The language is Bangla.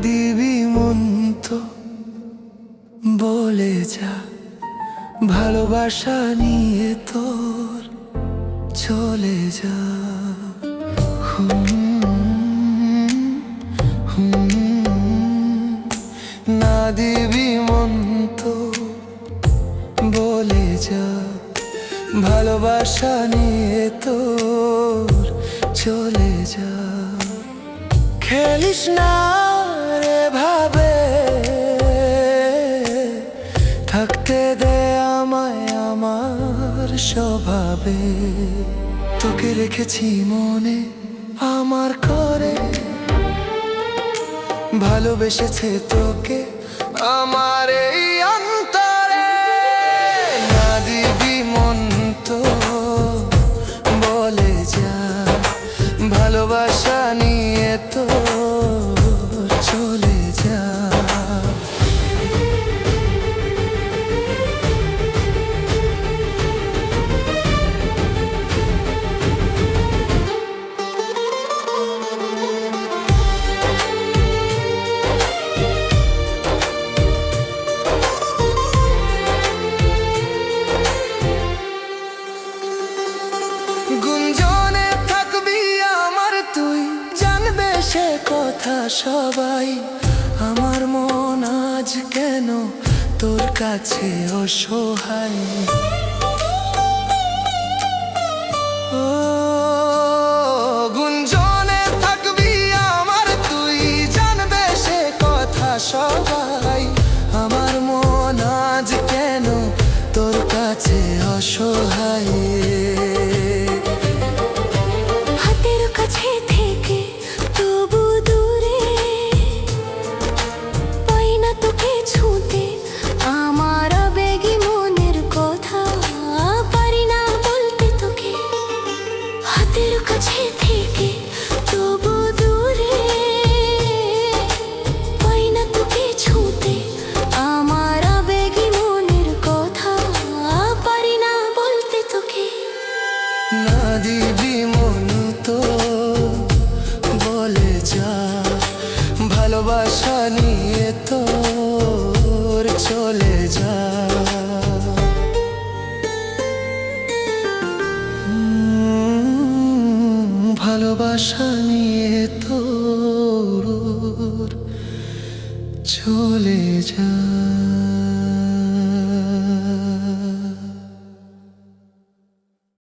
দিবি মন তো বলে যা, ভালোবাসা নিয়ে তোর চলে যা। না দিবি মন তো বলে যা, ভালোবাসা নিয়ে তোর চলে যা। খেলিস না রে ভাবে, থাকতে দে আমায় আমার স্বভাবে। তোকে রেখেছি মনে আমার করে, ভালোবেসেছে তোকে আমার এই অন্তরে। না দিবি মন তো বলে যা, ভালোবাসা নিয়ে তো চলে যা। গুঞ্জনে থাকবি আমার তুই, জানবে সে কথা সবাই। আমার মন আজ কেন তোর কাছে অসহায়। ও গুঞ্জনে থাকবি আমার তুই, জানবে সে কথা সবাই। আমার মন আজ কেন তোর কাছে অসহায়। না দিবি মন তো বলে যা, ভালোবাসা নিয়ে তোর চলে যা। ভালোবাসা নিয়ে তোর চলে যা।